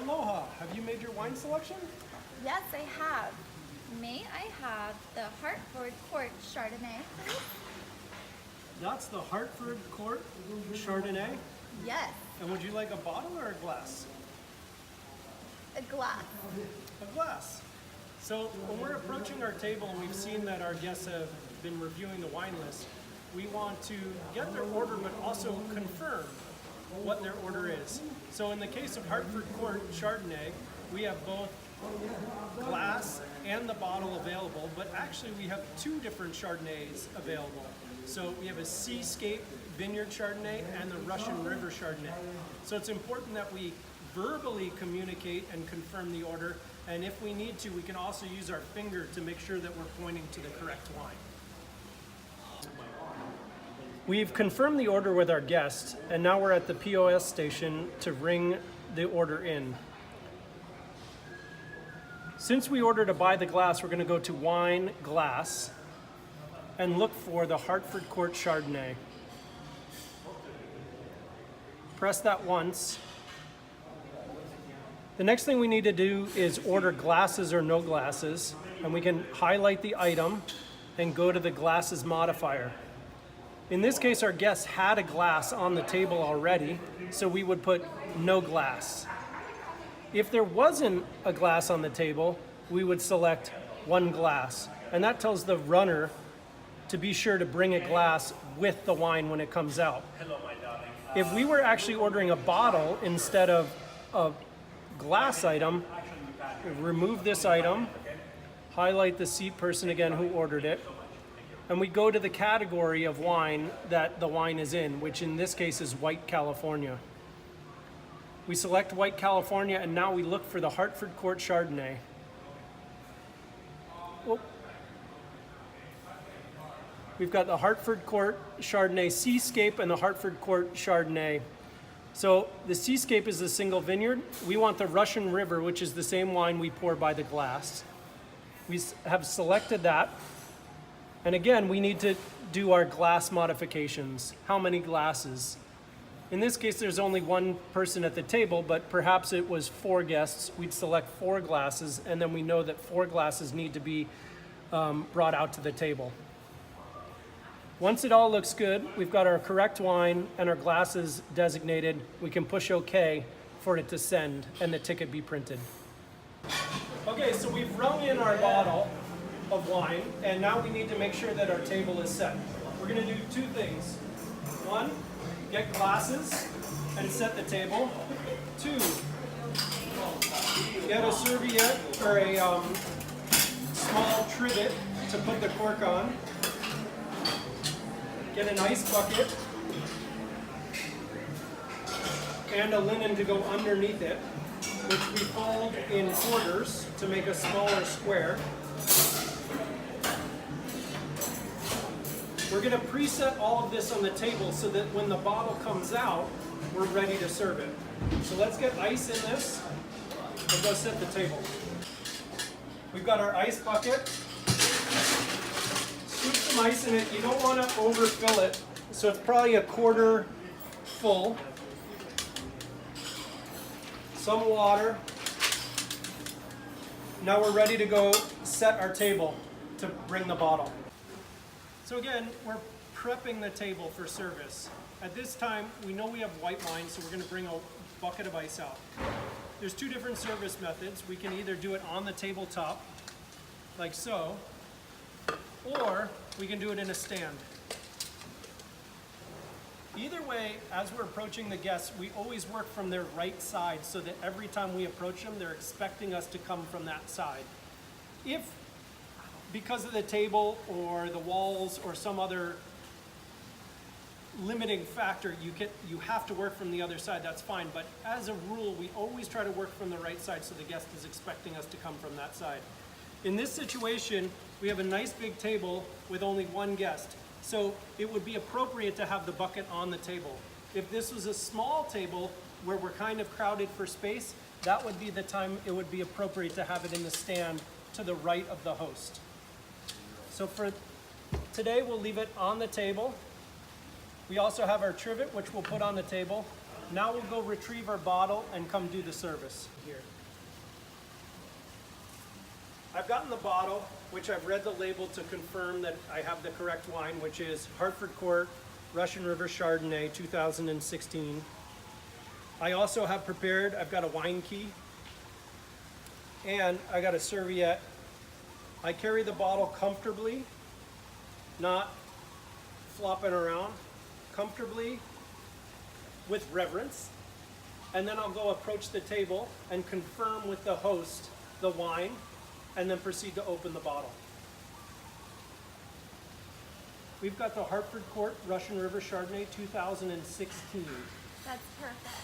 Aloha. Have you made your wine selection? Yes, I have. May I have the Hartford Court Chardonnay, please? That's the Hartford Court Chardonnay. Yes, And would you like a bottle or a glass? a glass. A glass. So when we're approaching our table and we've seen that our guests have been reviewing the wine list, we want to get their order but also confirm what their order is. So in the case of Hartford Court Chardonnay, we have both glass and the bottle available, but actually we have two different Chardonnays available. So we have a Seascape Vineyard Chardonnay and the Russian River Chardonnay. So it's important that we verbally communicate and confirm the order, and if we need to, we can also use our finger to make sure that we're pointing to the correct wine. We've confirmed the order with our guest, and now we're at the POS station to ring the order in. Since we ordered to buy the glass, we're going to go to Wine Glass and look for the Hartford Court Chardonnay. Press that once. The next thing we need to do is order glasses or no glasses, and we can highlight the item and go to the glasses modifier. In this case, our guest had a glass on the table already, so we would put no glass. If there wasn't a glass on the table, we would select one glass, and that tells the runner to be sure to bring a glass with the wine when it comes out. If we were actually ordering a bottle instead of a glass item, remove this item, highlight the seat person again who ordered it, and we go to the category of wine that the wine is in, which in this case is White California. We select White California, and now we look for the Hartford Court Chardonnay. Oh. We've got the Hartford Court Chardonnay Seascape and the Hartford Court Chardonnay. So the Seascape is a single vineyard. We want the Russian River, which is the same wine we pour by the glass. We have selected that. And again, we need to do our glass modifications. How many glasses? In this case, there's only one person at the table, but perhaps it was 4 guests. We'd select 4 glasses, and then we know that 4 glasses need to be brought out to the table. Once it all looks good, we've got our correct wine and our glasses designated. We can push OK for it to send and the ticket be printed. Okay, so we've rung in our bottle of wine, and now we need to make sure that our table is set. We're going to do 2 things. 1, get glasses and set the table. 2, get a serviette or a small trivet to put the cork on. Get an ice bucket and a linen to go underneath it, which we fold in quarters to make a smaller square. We're going to preset all of this on the table so that when the bottle comes out, we're ready to serve it. So let's get ice in this and go set the table. We've got our ice bucket. Scoop some ice in it. You don't want to overfill it, so it's probably a quarter full. Some water. Now we're ready to go set our table to bring the bottle. So again, we're prepping the table for service. At this time, we know we have white wine, so we're going to bring a bucket of ice out. There's 2 different service methods. We can either do it on the tabletop, like so, or we can do it in a stand. Either way, as we're approaching the guests, we always work from their right side so that every time we approach them, they're expecting us to come from that side. If, because of the table or the walls or some other limiting factor, you have to work from the other side, that's fine. But as a rule, we always try to work from the right side so the guest is expecting us to come from that side. In this situation, we have a nice big table with only 1 guest. So it would be appropriate to have the bucket on the table. If this was a small table where we're kind of crowded for space, that would be the time it would be appropriate to have it in the stand to the right of the host. So for today, we'll leave it on the table. We also have our trivet, which we'll put on the table. Now we'll go retrieve our bottle and come do the service here. I've gotten the bottle, which I've read the label to confirm that I have the correct wine, which is Hartford Court Russian River Chardonnay 2016. I also have prepared, I've got a wine key, and I got a serviette. I carry the bottle comfortably, not flopping around, comfortably with reverence. And then I'll go approach the table and confirm with the host the wine, and then proceed to open the bottle. We've got the Hartford Court Russian River Chardonnay 2016. That's perfect.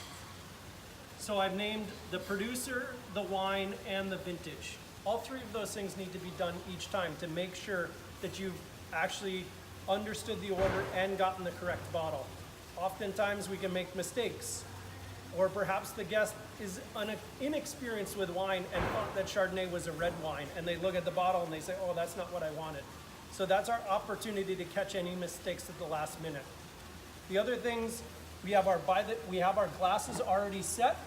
So I've named the producer, the wine, and the vintage. All three of those things need to be done each time to make sure that you've actually understood the order and gotten the correct bottle. Oftentimes we can make mistakes, or perhaps the guest is inexperienced with wine and thought that Chardonnay was a red wine, and they look at the bottle and they say, oh, that's not what I wanted. So that's our opportunity to catch any mistakes at the last minute. The other things, we have our glasses already set,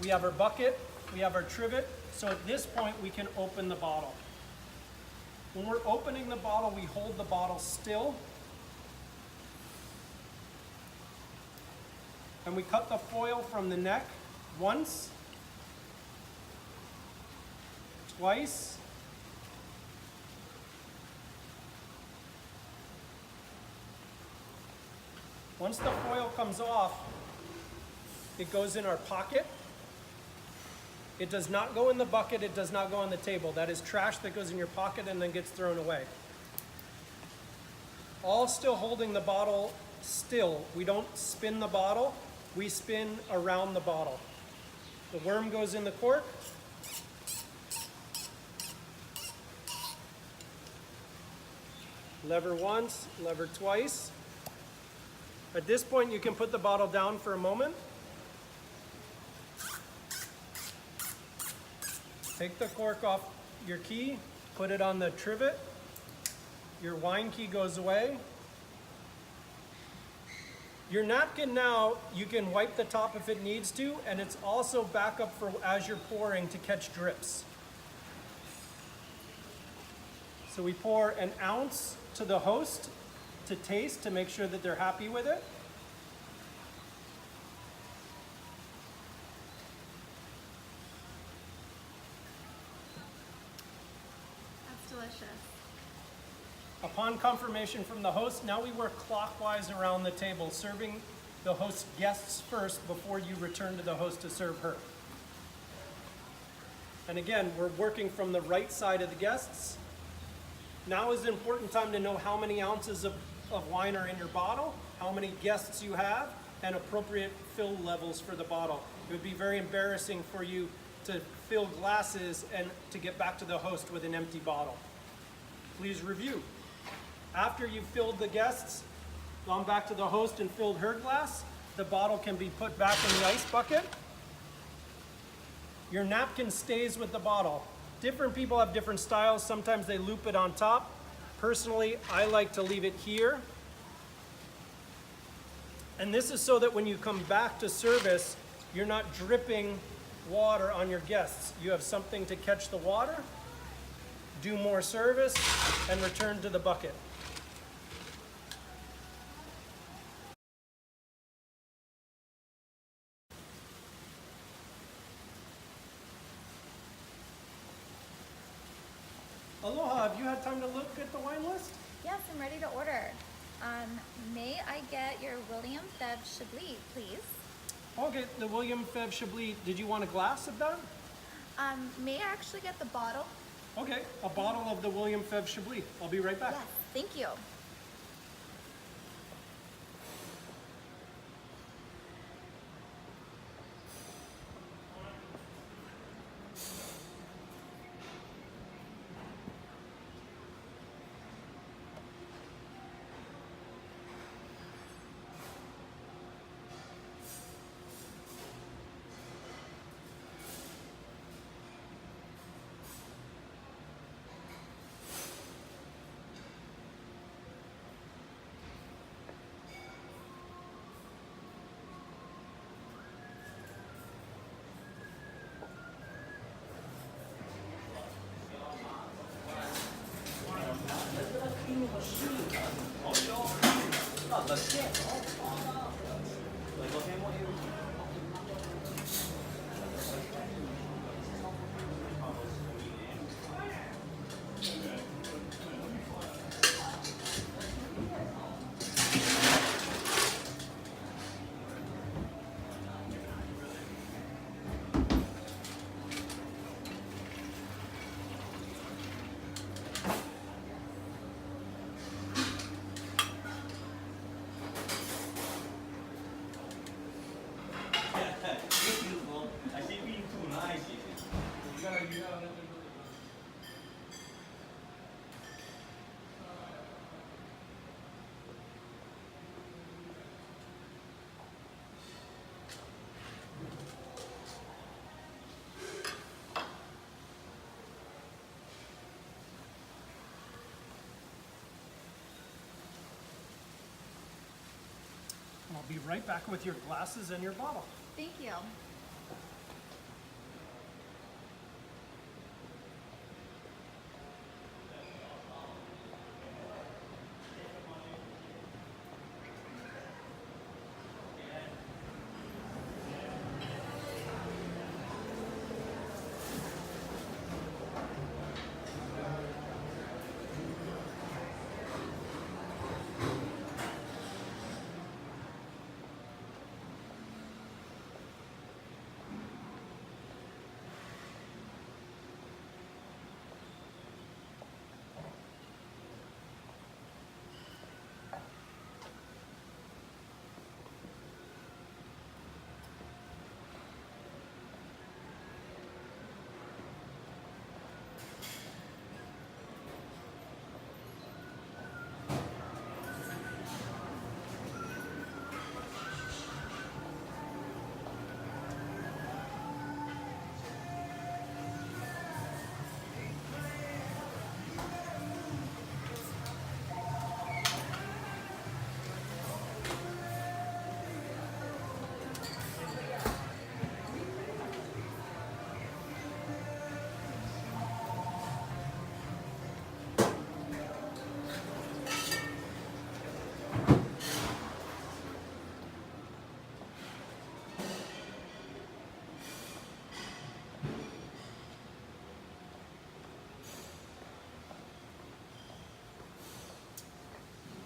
we have our bucket, we have our trivet, so at this point we can open the bottle. When we're opening the bottle, we hold the bottle still, and we cut the foil from the neck once, twice, once the foil comes off, it goes in our pocket. It does not go in the bucket, it does not go on the table. That is trash that goes in your pocket and then gets thrown away. All still holding the bottle still. We don't spin the bottle, we spin around the bottle. The worm goes in the cork. Lever once, lever twice. At this point, you can put the bottle down for a moment. Take the cork off your key, put it on the trivet. Your wine key goes away. Your napkin now, you can wipe the top if it needs to, and it's also backup for as you're pouring to catch drips. So we pour an ounce to the host to taste to make sure that they're happy with it. That's delicious. Upon confirmation from the host, now we work clockwise around the table, serving the host's guests first before you return to the host to serve her. And again, we're working from the right side of the guests. Now is an important time to know how many ounces of wine are in your bottle, how many guests you have, and appropriate fill levels for the bottle. It would be very embarrassing for you to fill glasses and to get back to the host with an empty bottle. Please review. After you've filled the guests, gone back to the host and filled her glass, the bottle can be put back in the ice bucket. Your napkin stays with the bottle. Different people have different styles. Sometimes they loop it on top. Personally, I like to leave it here. And this is so that when you come back to service, you're not dripping water on your guests. You have something to catch the water, do more service, and return to the bucket. Aloha, have you had time to look at the wine list? Yes, I'm ready to order. May I get your William Feb Chablis, please? Okay, the William Feb Chablis. Did you want a glass of that? May I actually get the bottle? Okay, a bottle of the William Feb Chablis. I'll be right back. Yes, thank you. I'll be right back with your glasses and your bottle. Thank you.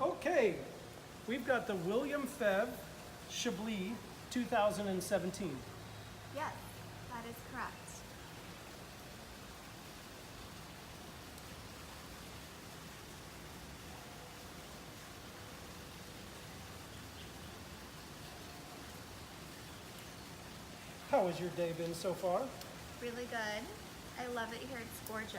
Okay, we've got the William Fev Chablis 2017. Yes, that is correct. How has your day been so far? Really good. I love it here. It's gorgeous.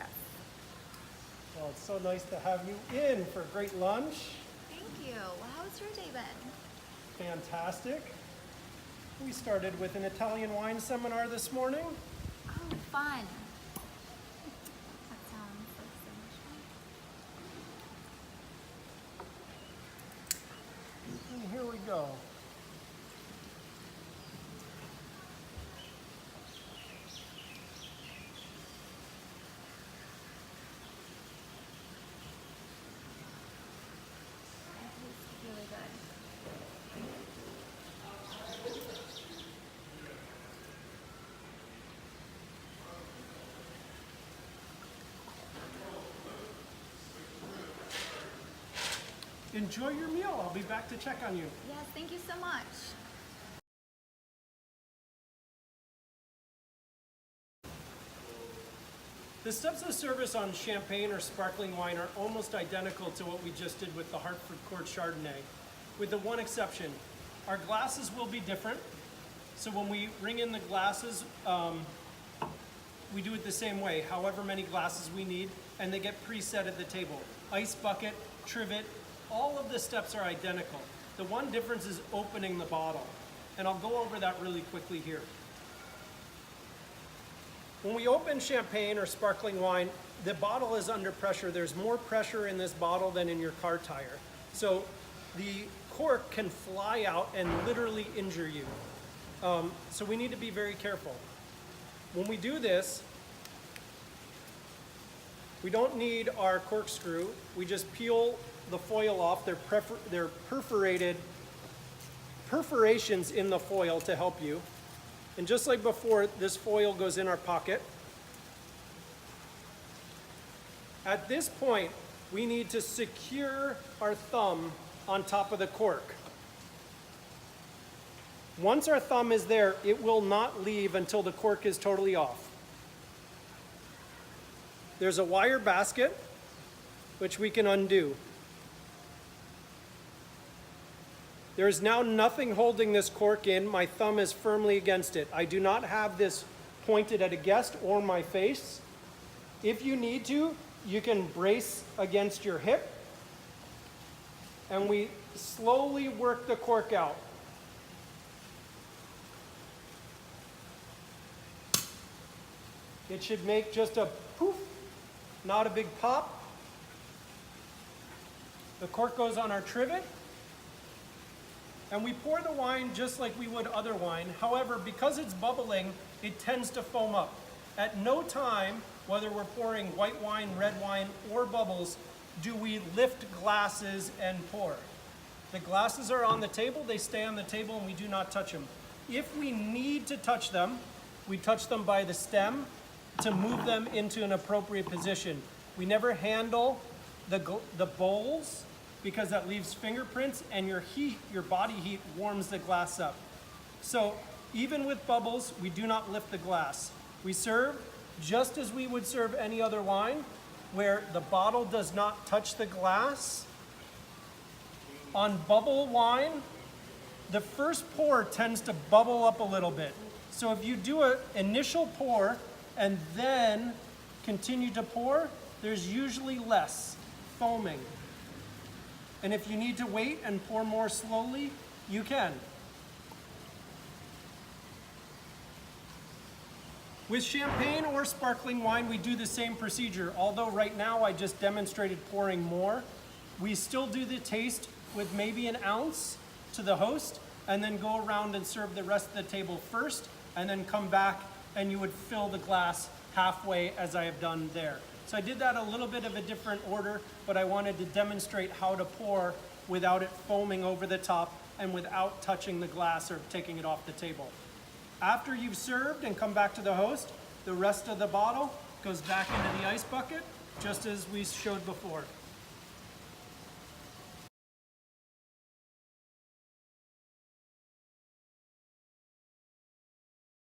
Well, it's so nice to have you in for a great lunch. Thank you. How's your day been? Fantastic. We started with an Italian wine seminar this morning. Oh, fun. That sounds like so much fun. And here we go. It tastes really good. Enjoy your meal. I'll be back to check on you. Yes, thank you so much. The steps of service on champagne or sparkling wine are almost identical to what we just did with the Hartford Court Chardonnay, with the one exception. Our glasses will be different. So when we ring in the glasses, we do it the same way, however many glasses we need, and they get preset at the table. Ice bucket, trivet, all of the steps are identical. The one difference is opening the bottle, and I'll go over that really quickly here. When we open champagne or sparkling wine, the bottle is under pressure. There's more pressure in this bottle than in your car tire. So the cork can fly out and literally injure you. So we need to be very careful. When we do this, we don't need our corkscrew. We just peel the foil off. They're perforations in the foil to help you. And just like before, this foil goes in our pocket. At this point, we need to secure our thumb on top of the cork. Once our thumb is there, it will not leave until the cork is totally off. There's a wire basket, which we can undo. There is now nothing holding this cork in. My thumb is firmly against it. I do not have this pointed at a guest or my face. If you need to, you can brace against your hip, and we slowly work the cork out. It should make just a poof, not a big pop. The cork goes on our trivet, and we pour the wine just like we would other wine. However, because it's bubbling, it tends to foam up. At no time, whether we're pouring white wine, red wine, or bubbles, do we lift glasses and pour. The glasses are on the table, they stay on the table, and we do not touch them. If we need to touch them, we touch them by the stem to move them into an appropriate position. We never handle the bowls because that leaves fingerprints, and your body heat warms the glass up. So even with bubbles, we do not lift the glass. We serve just as we would serve any other wine, where the bottle does not touch the glass. On bubble wine, the first pour tends to bubble up a little bit. So if you do an initial pour and then continue to pour, there's usually less foaming. And if you need to wait and pour more slowly, you can. With champagne or sparkling wine, we do the same procedure. Although right now I just demonstrated pouring more, we still do the taste with maybe an ounce to the host, and then go around and serve the rest of the table first, and then come back and you would fill the glass halfway as I have done there. So I did that a little bit of a different order, but I wanted to demonstrate how to pour without it foaming over the top and without touching the glass or taking it off the table. After you've served and come back to the host, the rest of the bottle goes back into the ice bucket, just as we showed before.